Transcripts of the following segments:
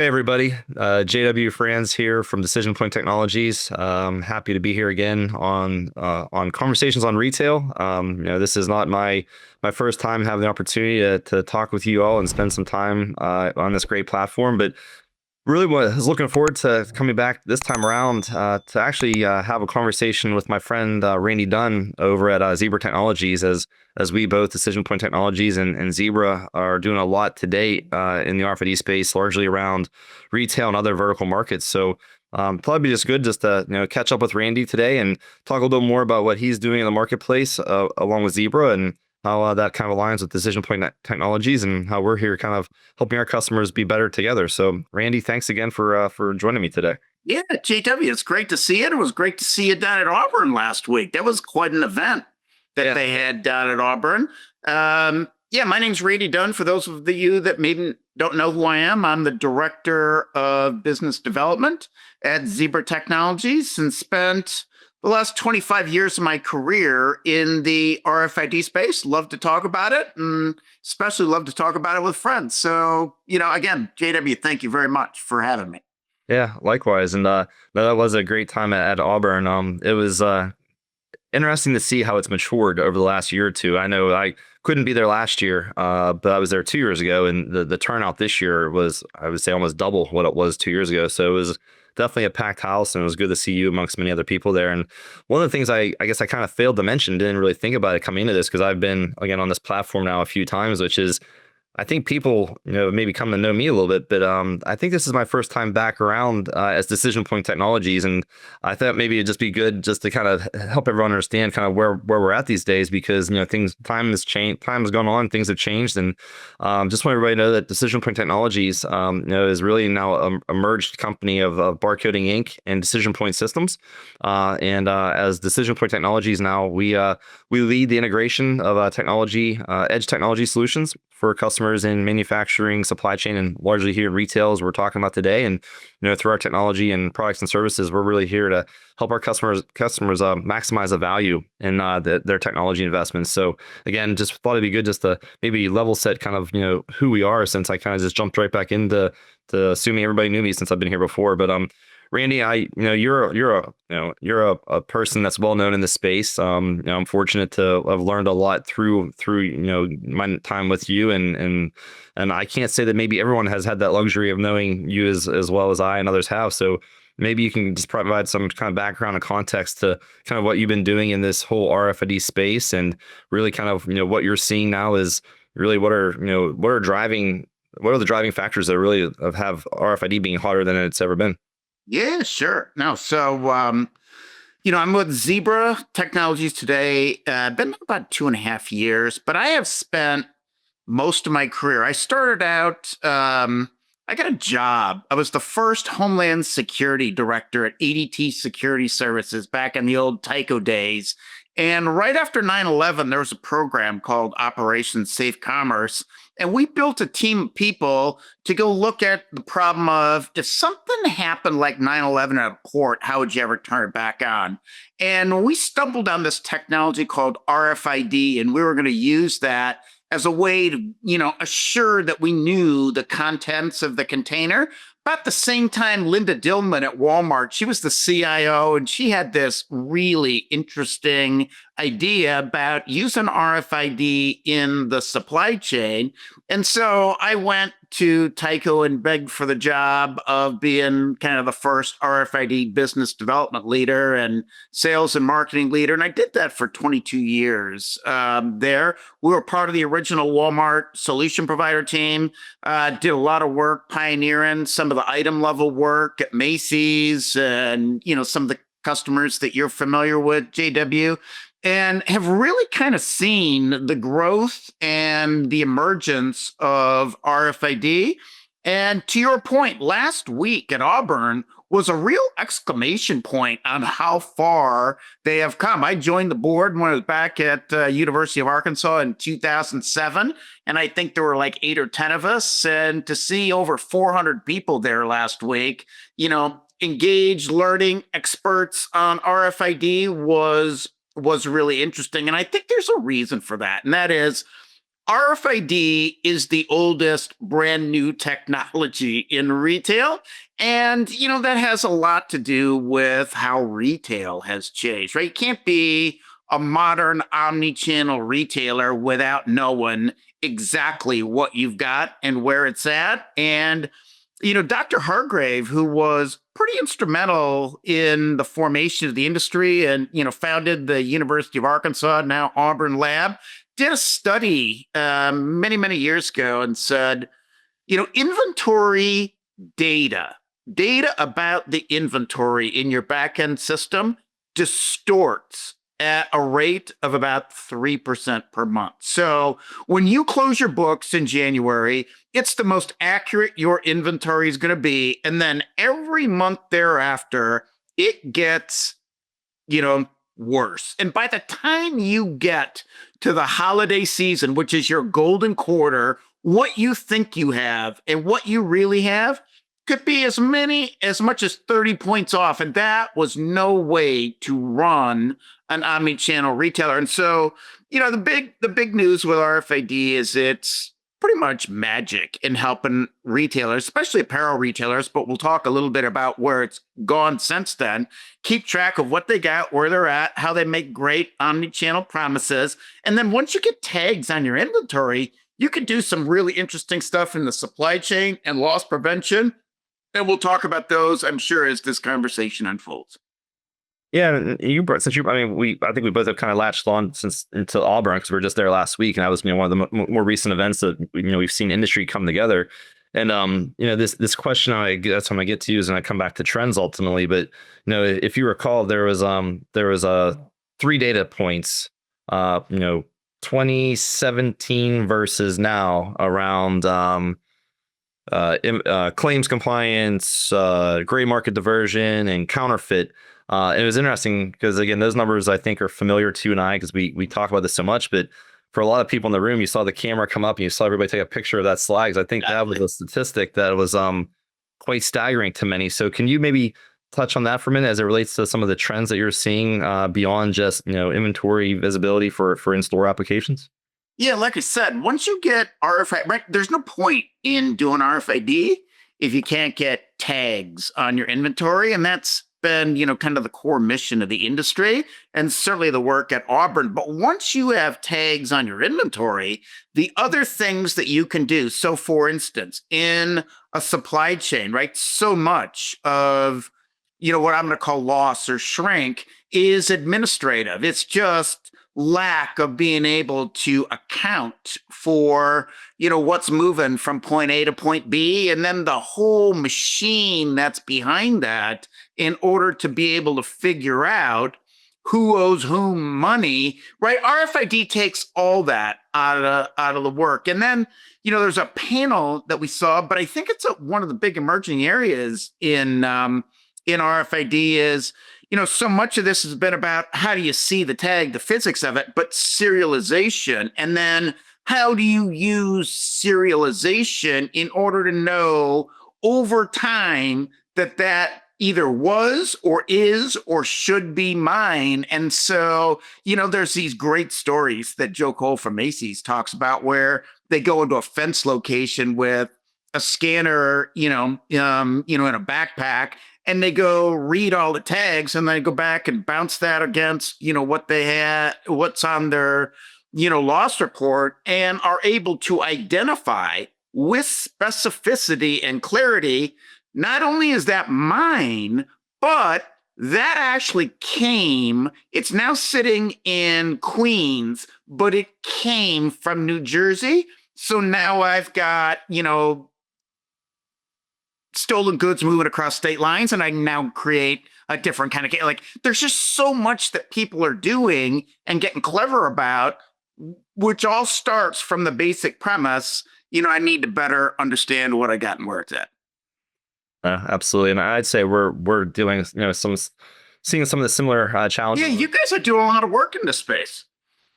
Hey everybody, JW Franz here from DecisionPoint Technologies. Happy to be here again on conversations on retail. This is not my first time having the opportunity to talk with you all and spend some time on this great platform, but really was looking forward to coming back this time around to actually have a conversation with my friend Randy Dunn over at Zebra Technologies, as we both Decision Point Technologies and Zebra are doing a lot to date in the RFID space, largely around retail and other vertical markets. So probably just good just to catch up with Randy today and talk a little bit more about what he's doing in the marketplace along with Zebra, and how that kind of aligns with Decision Point Technologies and how we're here kind of helping our customers be better together. So, Randy, thanks again for joining me today. Yeah, JW, it's great to see you. It was great to see you down at Auburn last week. That was quite an event that they had down at Auburn. Yeah, my name's Randy Dunn. For those of you that maybe don't know who I am, I'm the Director of Business Development at Zebra Technologies and spent the last 25 years of my career in the RFID space. Love to talk about it, and especially love to talk about it with friends. So, again, JW, thank you very much for having me. Yeah, likewise. And that was a great time at Auburn. It was interesting to see how it's matured over the last year or two. I know I couldn't be there last year, but I was there 2 years ago, and the turnout this year was, I would say, almost double what it was 2 years ago. So it was definitely a packed house, and it was good to see you amongst many other people there. And one of the things I guess I kind of failed to mention, didn't really think about it coming into this, because I've been, again, on this platform now a few times, which is I think people, maybe come to know me a little bit, but I think this is my first time back around as Decision Point Technologies, and I thought maybe it'd just be good just to kind of help everyone understand kind of where we're at these days, because time has changed, time has gone on, things have changed, and just want everybody to know that Decision Point Technologies, is really now a merged company of Barcoding Inc. and Decision Point Systems, and as Decision Point Technologies now, we lead the integration of edge technology solutions for customers in manufacturing, supply chain, and largely here in retail, as we're talking about today. And through our technology and products and services, we're really here to help our customers maximize the value in their technology investments. So again, just thought it'd be good just to maybe level set kind of who we are, since I kind of just jumped right back into assuming everybody knew me since I've been here before. But Randy, you're a person that's well known in the space. I'm fortunate to have learned a lot through my time with you, and I can't say that maybe everyone has had that luxury of knowing you as well as I and others have. So maybe you can just provide some kind of background and context to kind of what you've been doing in this whole RFID space, and really kind of what you're seeing now is really what are the driving factors that really have RFID being hotter than it's ever been. Yeah, sure. No, so I'm with Zebra Technologies today. Been about 2.5 years, but I have spent most of my career. I started out. I got a job. I was the first Homeland Security Director at ADT Security Services back in the old Tyco days. And right after 9/11, there was a program called Operation Safe Commerce. And we built a team of people to go look at the problem of, if something happened like 9/11 at a port, how would you ever turn it back on? And we stumbled on this technology called RFID, and we were going to use that as a way to, assure that we knew the contents of the container. But at the same time, Linda Dillman at Walmart, she was the CIO, and she had this really interesting idea about using RFID in the supply chain. And so I went to Tyco and begged for the job of being kind of the first RFID business development leader and sales and marketing leader. And I did that for 22 years there. We were part of the original Walmart solution provider team, did a lot of work pioneering some of the item level work at Macy's and, some of the customers that you're familiar with, JW, and have really kind of seen the growth and the emergence of RFID. And to your point, last week at Auburn was a real exclamation point on how far they have come. I joined the board when I was back at University of Arkansas in 2007, and I think there were like 8 or 10 of us. And to see over 400 people there last week, engaged, learning experts on RFID was really interesting. And I think there's a reason for that. And that is, RFID is the oldest brand new technology in retail. And, that has a lot to do with how retail has changed, right? You can't be a modern omni-channel retailer without knowing exactly what you've got and where it's at. And, Dr. Hargrave, who was pretty instrumental in the formation of the industry and, founded the University of Arkansas, now Auburn Lab, did a study many, many years ago and said, inventory data, data about the inventory in your backend system distorts at a rate of about 3% per month. So when you close your books in January, it's the most accurate your inventory is going to be. And then every month thereafter, it gets, worse. And by the time you get to the holiday season, which is your golden quarter, what you think you have and what you really have could be as much as 30 points off. And that was no way to run an omni-channel retailer. And so, the big news with RFID is it's pretty much magic in helping retailers, especially apparel retailers, but we'll talk a little bit about where it's gone since then, keep track of what they got, where they're at, how they make great omni-channel promises. And then once you get tags on your inventory, you can do some really interesting stuff in the supply chain and loss prevention. And we'll talk about those, I'm sure, as this conversation unfolds. Yeah, and you brought since you. I mean, I think we both have kind of latched on since into Auburn because we were just there last week, and that was one of the more recent events that we've seen industry come together. And this question that's when I get to use, and I come back to trends ultimately. But if you recall, there was three data points, 2017 versus now around claims compliance, gray market diversion, and counterfeit. It was interesting because, again, those numbers I think are familiar to you and I because we talk about this so much. But for a lot of people in the room, you saw the camera come up and you saw everybody take a picture of that slide. 'Cause I think that was a statistic that was quite staggering to many. So can you maybe touch on that for a minute as it relates to some of the trends that you're seeing beyond just inventory visibility for in-store applications? Yeah, like I said, once you get RFID, right, there's no point in doing RFID if you can't get tags on your inventory. And that's been, kind of the core mission of the industry and certainly the work at Auburn. But once you have tags on your inventory, the other things that you can do. So for instance, in a supply chain, right, so much of, what I'm going to call loss or shrink is administrative. It's just lack of being able to account for what's moving from point A to point B, and then the whole machine that's behind that in order to be able to figure out who owes whom money, right? RFID takes all that out of the work. And then there's a panel that we saw, but I think it's one of the big emerging areas in RFID is so much of this has been about how do you see the tag, the physics of it, but serialization. And then how do you use serialization in order to know over time that either was or is or should be mine? And so, there's these great stories that Joe Cole from Macy's talks about where they go into a fence location with a scanner, in a backpack, and they go read all the tags and they go back and bounce that against, what they had, what's on their, loss report, and are able to identify with specificity and clarity, not only is that mine, but that actually it's now sitting in Queens, but it came from New Jersey. So now I've got, stolen goods moving across state lines, and I now create a different kind of like there's just so much that people are doing and getting clever about, which all starts from the basic premise, I need to better understand what I got and where it's at. Absolutely. And I'd say we're doing, seeing some of the similar challenges. Yeah, you guys are doing a lot of work in this space.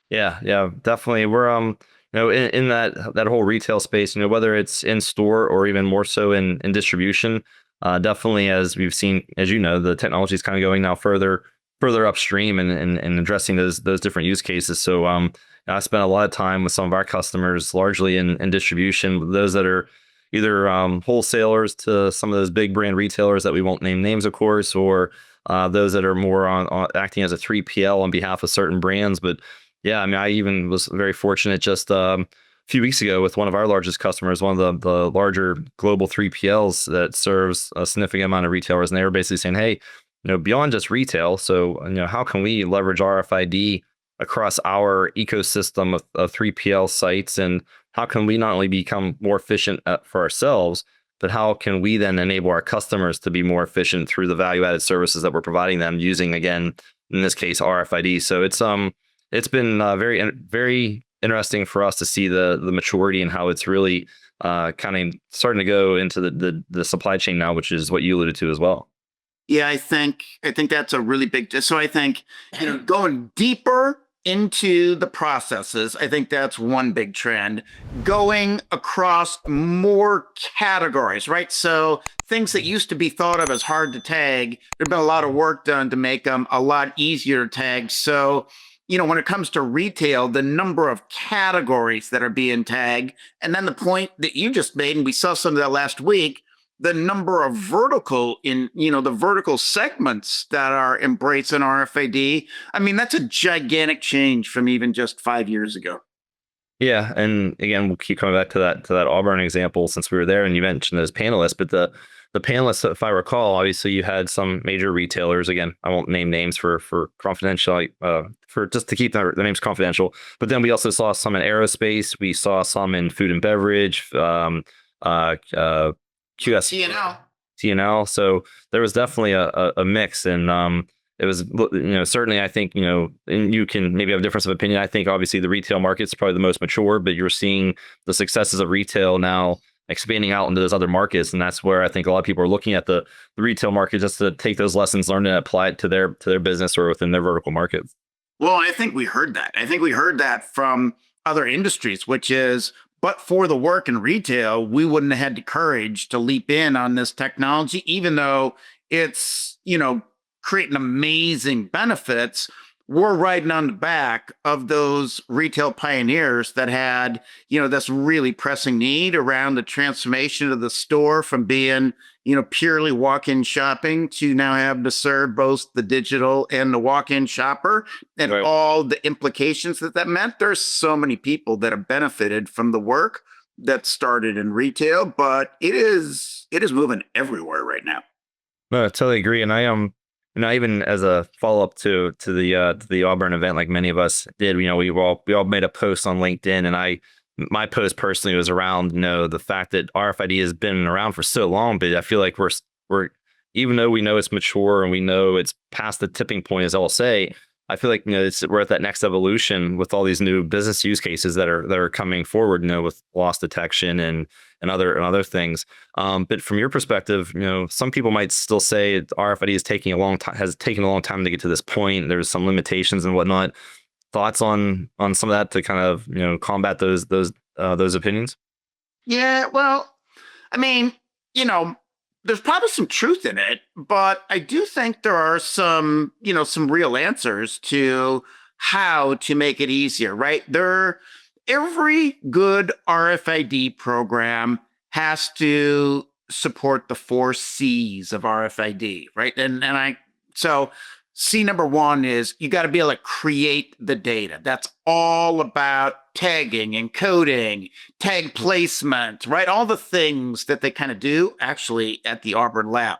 Yeah, definitely. We're in that whole retail space, whether it's in store or even more so in distribution, definitely as we've seen, as the technology is kind of going now further further upstream and addressing those different use cases. So I spent a lot of time with some of our customers, largely in distribution, those that are either wholesalers to some of those big brand retailers that we won't name names, of course, or those that are more on acting as a 3PL on behalf of certain brands. But yeah, I mean, I even was very fortunate just a few weeks ago with one of our largest customers, one of the larger global 3PLs that serves a significant amount of retailers. And they were basically saying, hey, beyond just retail, so, how can we leverage RFID across our ecosystem of 3PL sites? And how can we not only become more efficient for ourselves, but how can we then enable our customers to be more efficient through the value-added services that we're providing them using, again, in this case, RFID. So it's been very interesting for us to see the maturity and how it's really kind of starting to go into the supply chain now, which is what you alluded to as well. Yeah, I think that's a really big. So I think going deeper into the processes, I think that's one big trend. Going across more categories, right? So things that used to be thought of as hard to tag, there's been a lot of work done to make them a lot easier to tag. So when it comes to retail, the number of categories that are being tagged, and then the point that you just made, and we saw some of that last week, the number of the vertical segments that are embracing RFID. I mean, that's a gigantic change from even just 5 years ago. Yeah, and again, we'll keep coming back to that Auburn example since we were there, and you mentioned those panelists. But the panelists, if I recall, obviously you had some major retailers. Again, I won't name names for confidential, for just to keep the names confidential. But then we also saw some in aerospace. We saw some in food and beverage. QS TNL. TNL. So there was definitely a mix, and it was certainly, I think, and you can maybe have a difference of opinion. I think obviously the retail market's probably the most mature, but you're seeing the successes of retail now expanding out into those other markets, and that's where I think a lot of people are looking at the retail market just to take those lessons learned and apply it to their business or within their vertical market. Well, I think we heard that. I think we heard that from other industries, which is, but for the work in retail, we wouldn't have had the courage to leap in on this technology, even though it's, creating amazing benefits. We're riding on the back of those retail pioneers that had, this really pressing need around the transformation of the store from being, purely walk-in shopping to now having to serve both the digital and the walk-in shopper and Right. all the implications that meant. There's so many people that have benefited from the work that started in retail, but it is moving everywhere right now. No, I totally agree. And even as a follow up to the Auburn event, like many of us did, we all made a post on LinkedIn, and my post personally was around the fact that RFID has been around for so long, but I feel like we're even though we know it's mature and we know it's past the tipping point, as I'll say, I feel like we're at that next evolution with all these new business use cases that are coming forward, with loss detection and other things. But from your perspective, some people might still say RFID has taken a long time to get to this point. There's some limitations and whatnot. Thoughts on some of that to kind of combat those opinions? Yeah, well, I mean, there's probably some truth in it, but I do think there are some real answers to how to make it easier, right? Every good RFID program has to support the 4 C's of RFID, right? So C number one is you got to be able to create the data. That's all about tagging and coding, tag placement, right? All the things that they kind of do actually at the Auburn lab.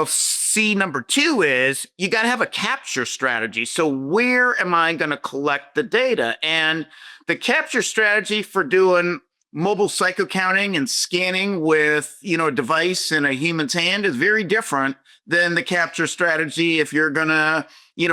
C number two is you got to have a capture strategy. So where am I going to collect the data? And the capture strategy for doing mobile psycho counting and scanning with, a device in a human's hand is very different than the capture strategy if you're going to,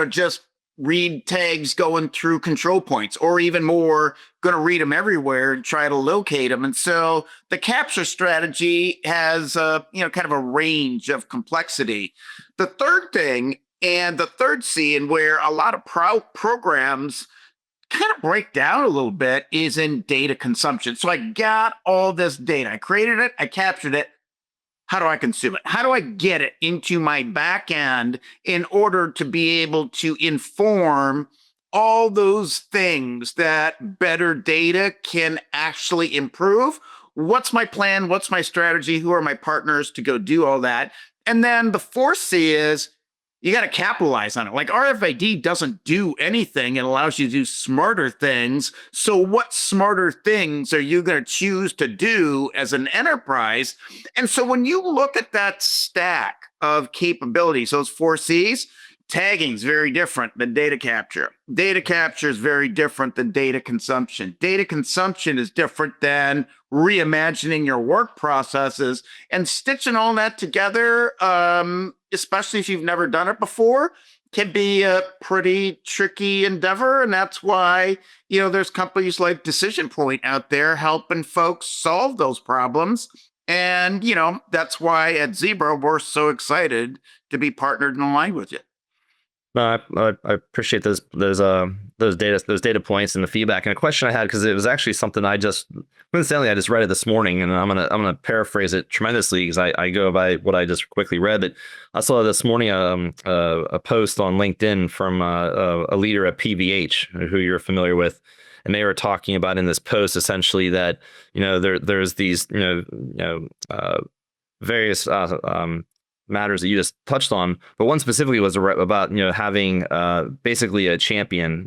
just read tags going through control points, or even more, going to read them everywhere and try to locate them. And so the capture strategy has kind of a range of complexity. The third thing, and the third C, and where a lot of programs kind of break down a little bit, is in data consumption. So I got all this data, I created it, I captured it. how do I consume it? How do I get it into my back end in order to be able to inform all those things that better data can actually improve? What's my plan? What's my strategy? Who are my partners to go do all that? And then the fourth C is you got to capitalize on it. Like RFID doesn't do anything. It allows you to do smarter things. So what smarter things are you going to choose to do as an enterprise? And so when you look at that stack of capabilities, those four C's, tagging is very different than data capture. Data capture is very different than data consumption. Data consumption is different than reimagining your work processes, and stitching all that together, especially if you've never done it before, can be a pretty tricky endeavor. And that's why, there's companies like DecisionPoint out there helping folks solve those problems. And, that's why at Zebra, we're so excited to be partnered and aligned with you. No, I appreciate those data points and the feedback. And a question I had, because it was actually something coincidentally I just read it this morning, and I'm gonna paraphrase it tremendously because I go by what I just quickly read. But I saw this morning a post on LinkedIn from a leader at PVH who you're familiar with, and they were talking about in this post essentially that there's these various matters that you just touched on, but one specifically was about having basically a champion,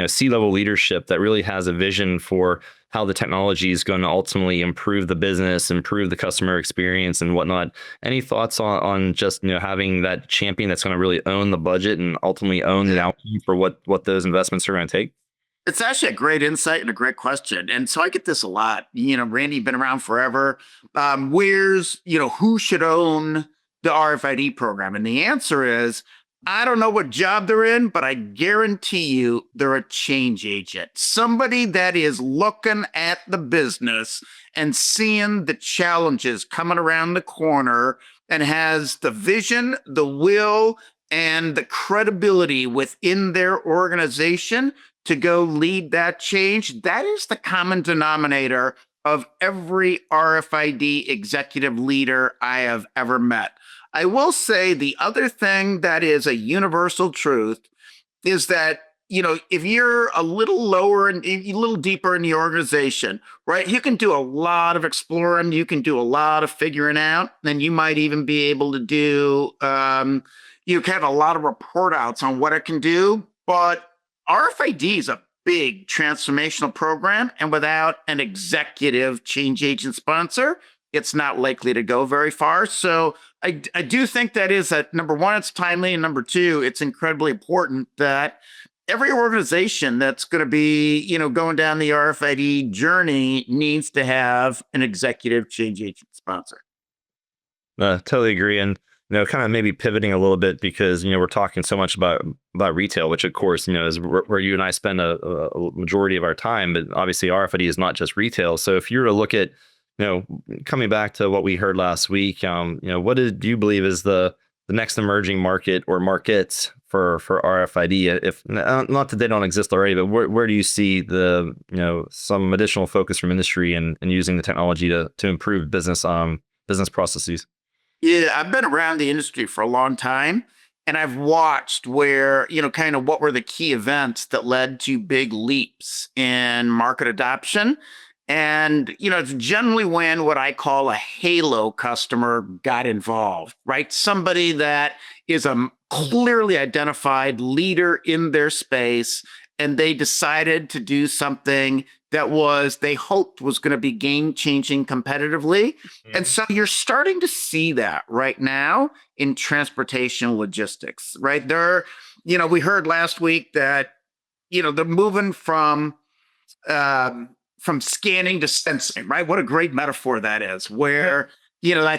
C-level leadership that really has a vision for how the technology is going to ultimately improve the business, improve the customer experience, and whatnot. Any thoughts on just having that champion that's going to really own the budget and ultimately own the outcome for what those investments are going to take? It's actually a great insight and a great question. And so I get this a lot. Randy, you've been around forever. Who should own the RFID program? And the answer is, I don't know what job they're in, but I guarantee you they're a change agent. Somebody that is looking at the business and seeing the challenges coming around the corner and has the vision, the will, and the credibility within their organization to go lead that change. That is the common denominator of every RFID executive leader I have ever met. I will say the other thing that is a universal truth is that, if you're a little lower and a little deeper in the organization, right, you can do a lot of exploring, you can do a lot of figuring out, and you might even be able to do, you can have a lot of report outs on what it can do. But RFID is a big transformational program, and without an executive change agent sponsor, it's not likely to go very far. So I do think that is that, number one, it's timely, and number two, it's incredibly important that every organization that's going to be, going down the RFID journey needs to have an executive change agent sponsor. Totally agree. And kind of maybe pivoting a little bit because we're talking so much about retail, which of course is where you and I spend a majority of our time. But obviously, RFID is not just retail. So if you were to look at coming back to what we heard last week, what do you believe is the next emerging market or markets for RFID? If not that they don't exist already, but where do you see the some additional focus from industry and using the technology to improve business processes? Yeah, I've been around the industry for a long time, and I've watched where, kind of what were the key events that led to big leaps in market adoption. And, it's generally when what I call a halo customer got involved, right? Somebody that is a clearly identified leader in their space, and they decided to do something that they hoped was going to be game-changing competitively. Mm-hmm. And so you're starting to see that right now in transportation logistics, right? We heard last week that, they're moving from scanning to sensing, right? What a great metaphor that is, where, I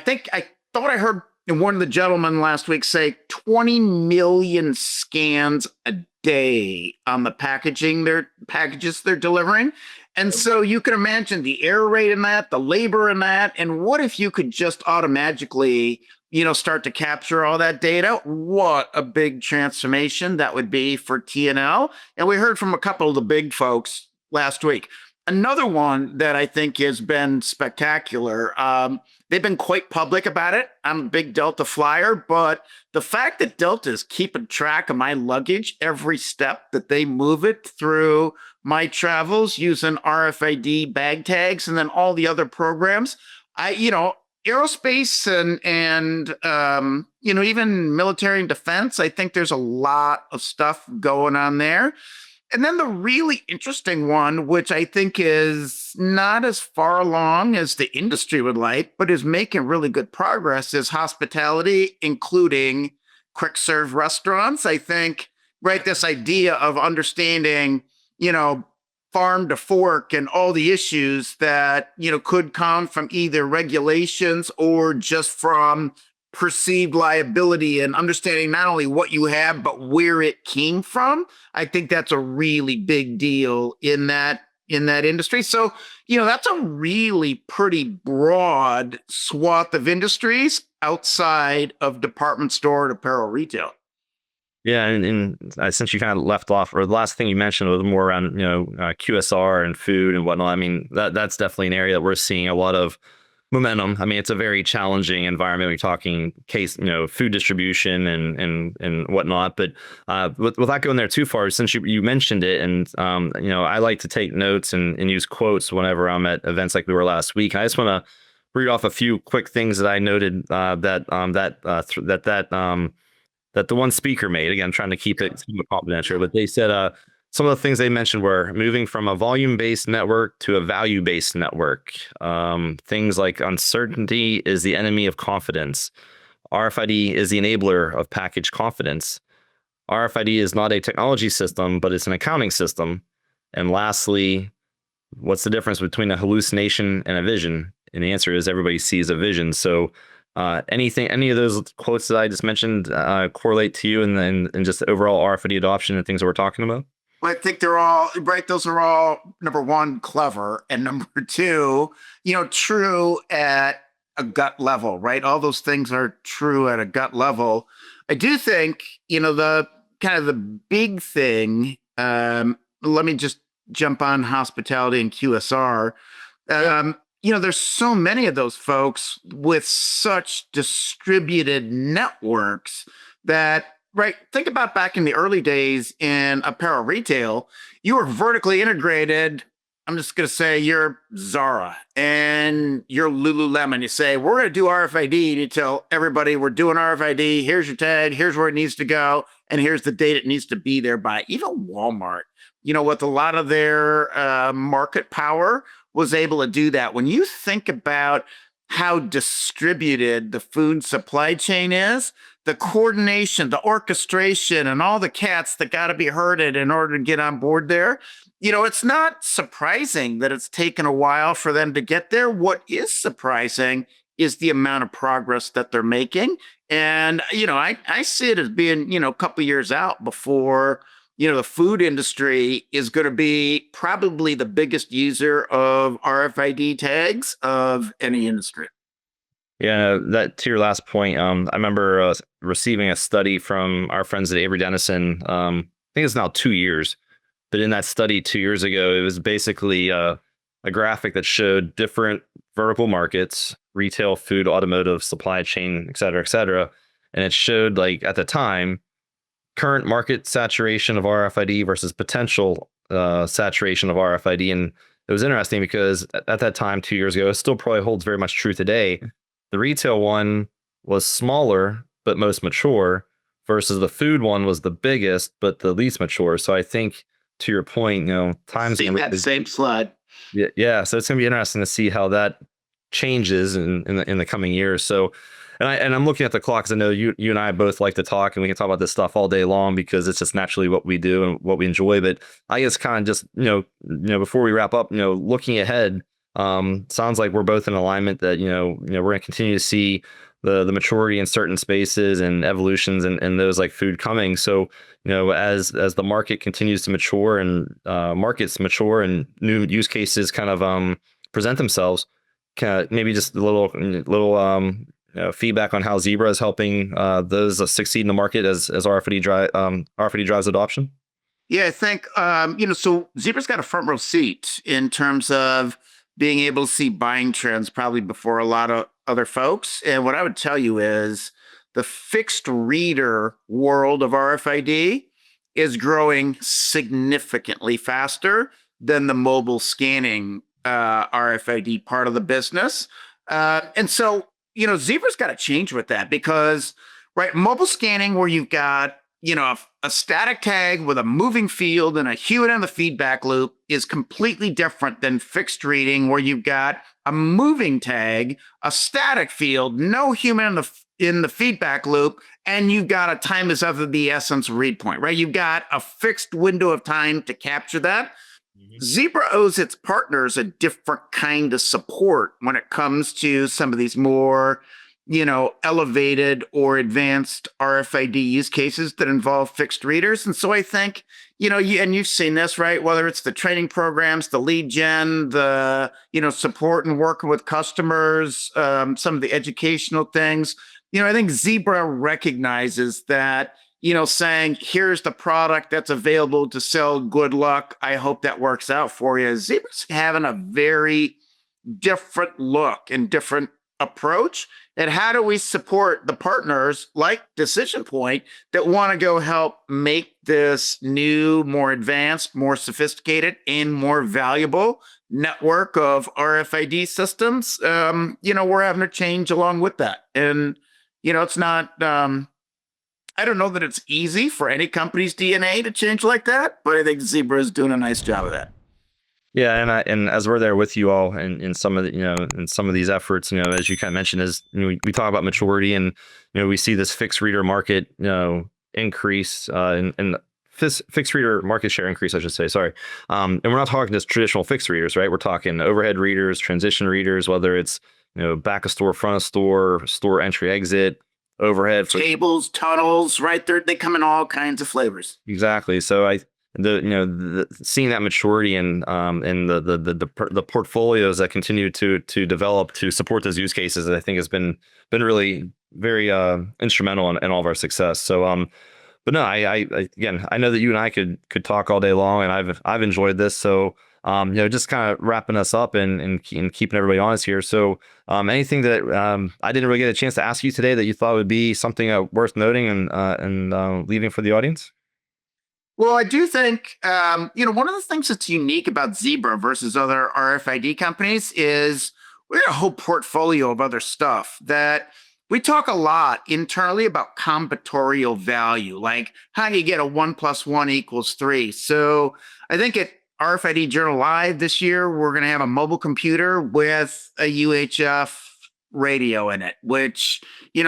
thought I heard one of the gentlemen last week say 20 million scans a day on the packages they're delivering. And so you can imagine the error rate in that, the labor in that, and what if you could just automatically, start to capture all that data? What a big transformation that would be for T&L. And we heard from a couple of the big folks last week. Another one that I think has been spectacular. They've been quite public about it. I'm a big Delta flyer, but the fact that Delta is keeping track of my luggage every step that they move it through my travels using RFID bag tags and then all the other programs. Aerospace and even military and defense. I think there's a lot of stuff going on there. And then the really interesting one, which I think is not as far along as the industry would like, but is making really good progress, is hospitality, including quick serve restaurants. I think, right, this idea of understanding, you know, farm to fork and all the issues that, could come from either regulations or just from perceived liability and understanding not only what you have, but where it came from. I think that's a really big deal in that industry. So, that's a really pretty broad swath of industries outside of department store and apparel retail. Yeah, and since you kind of left off, or the last thing you mentioned was more around QSR and food and whatnot. I mean that's definitely an area that we're seeing a lot of momentum. I mean it's a very challenging environment. We're talking case food distribution and whatnot. But without going there too far, since you mentioned it, and I like to take notes and use quotes whenever I'm at events like we were last week. I just want to read off a few quick things that I noted that the one speaker made. Again, trying to keep it somewhat confidential, but they said some of the things they mentioned were moving from a volume-based network to a value-based network. Things like uncertainty is the enemy of confidence. RFID is the enabler of package confidence. RFID is not a technology system, but it's an accounting system. And lastly, what's the difference between a hallucination and a vision? And the answer is everybody sees a vision. So any of those quotes that I just mentioned correlate to you and just the overall RFID adoption and things that we're talking about? Well, I think they're all right. Those are all, number one, clever, and number two, true at a gut level, right? All those things are true at a gut level. I do think, the kind of the big thing. Let me just jump on hospitality and QSR. There's so many of those folks with such distributed networks that, right, think about back in the early days in apparel retail, you were vertically integrated. I'm just going to say you're Zara and you're Lululemon. You say, we're going to do RFID. You tell everybody we're doing RFID. Here's your tag. Here's where it needs to go. And here's the date it needs to be there by. Even Walmart, with a lot of their market power, was able to do that. When you think about how distributed the food supply chain is, the coordination, the orchestration, and all the cats that got to be herded in order to get on board there, it's not surprising that it's taken a while for them to get there. What is surprising is the amount of progress that they're making. And, I see it as being, a couple of years out before the food industry is going to be probably the biggest user of RFID tags of any industry. Yeah, that to your last point, I remember receiving a study from our friends at Avery Dennison. I think it's now 2 years, but in that study 2 years ago, it was basically a graphic that showed different vertical markets: retail, food, automotive, supply chain, et cetera. And it showed, like, at the time, current market saturation of RFID versus potential saturation of RFID. And it was interesting because at that time, 2 years ago, it still probably holds very much true today. The retail one was smaller, but most mature, versus the food one was the biggest, but the least mature. So I think, to your point, times See that same slide. Yeah. So it's going to be interesting to see how that changes in the coming years. So, and I'm looking at the clock because I know you and I both like to talk, and we can talk about this stuff all day long because it's just naturally what we do and what we enjoy. But I guess kind of just before we wrap up, looking ahead, sounds like we're both in alignment that we're going to continue to see the maturity in certain spaces and evolutions and those like food coming. So as the market continues to mature and markets mature and new use cases kind of present themselves, maybe just a little feedback on how Zebra is helping those succeed in the market as RFID drives adoption. Yeah, I think so Zebra's got a front row seat in terms of being able to see buying trends probably before a lot of other folks. And what I would tell you is the fixed reader world of RFID is growing significantly faster than the mobile scanning RFID part of the business. And so, Zebra's got to change with that because, right, mobile scanning where you've got a static tag with a moving field and a human in the feedback loop is completely different than fixed reading, where you've got a moving tag, a static field, no human in the feedback loop, and you've got a time is of the essence read point, right? You've got a fixed window of time to capture that. Zebra owes its partners a different kind of support when it comes to some of these more elevated or advanced RFID use cases that involve fixed readers. And so I think, and you've seen this, right? Whether it's the training programs, the lead gen, the, support and working with customers, some of the educational things, I think Zebra recognizes that, saying, here's the product that's available to sell, good luck. I hope that works out for you. Zebra's having a very different look and different approach. And how do we support the partners like DecisionPoint that want to go help make this new, more advanced, more sophisticated, and more valuable network of RFID systems? We're having to change along with that. And, it's not, I don't know that it's easy for any company's DNA to change like that, but I think Zebra is doing a nice job of that. Yeah, and as we're there with you all in some of the, in some of these efforts, as you kind of mentioned, is we talk about maturity, and we see this fixed reader market increase and fixed reader market share increase, I should say. Sorry, and we're not talking just traditional fixed readers, right? We're talking overhead readers, transition readers, whether it's back of store, front of store, store entry exit, overhead tables, tunnels, right there. They come in all kinds of flavors. Exactly. So seeing that maturity and the portfolios that continue to develop to support those use cases, I think has been really very instrumental in all of our success. So but no, I again, I know that you and I could talk all day long, and I've enjoyed this. So just kind of wrapping us up and keeping everybody honest here. So anything that I didn't really get a chance to ask you today that you thought would be something worth noting and leaving for the audience? Well, I do think, one of the things that's unique about Zebra versus other RFID companies is we have a whole portfolio of other stuff that we talk a lot internally about combinatorial value, like how do you get a 1 + 1 = 3? So I think at RFID Journal Live this year, we're going to have a mobile computer with a UHF radio in it, which,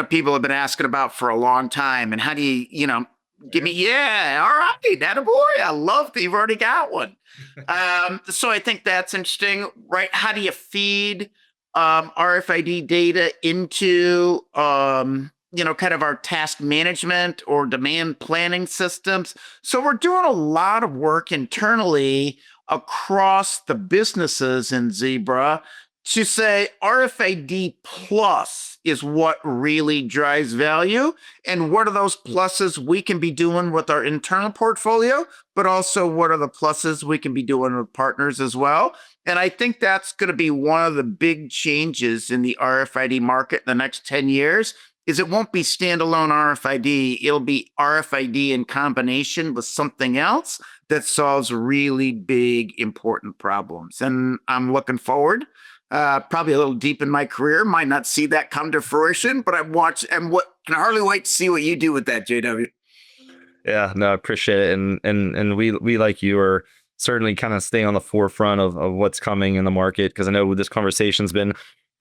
people have been asking about for a long time. And how do you, give me, yeah, all right, that a boy. I love that you've already got one. So I think that's interesting, right? How do you feed RFID data into, kind of our task management or demand planning systems? So we're doing a lot of work internally across the businesses in Zebra to say RFID plus is what really drives value. And what are those pluses we can be doing with our internal portfolio, but also what are the pluses we can be doing with partners as well? And I think that's going to be one of the big changes in the RFID market in the next 10 years is it won't be standalone RFID. It'll be RFID in combination with something else that solves really big, important problems. And I'm looking forward. Probably a little deep in my career, might not see that come to fruition, but I'm watching and can hardly wait to see what you do with that, JW. Yeah, no, I appreciate it. And we like you are certainly kind of staying on the forefront of what's coming in the market, because I know this conversation's been,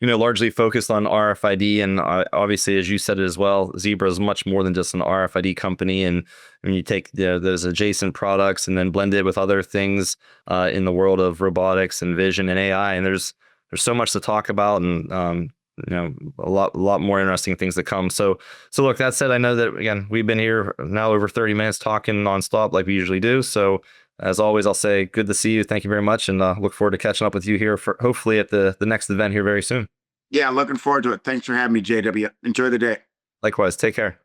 largely focused on RFID, and obviously, as you said it as well, Zebra is much more than just an RFID company. And when you take those adjacent products and then blend it with other things in the world of robotics and vision and AI, and there's so much to talk about, and a lot more interesting things to come. So look, that said, I know that again we've been here now over 30 minutes talking nonstop like we usually do. So as always, I'll say good to see you. Thank you very much, and look forward to catching up with you here for hopefully at the next event here very soon. Yeah, looking forward to it. Thanks for having me, JW. Enjoy the day. Likewise, take care.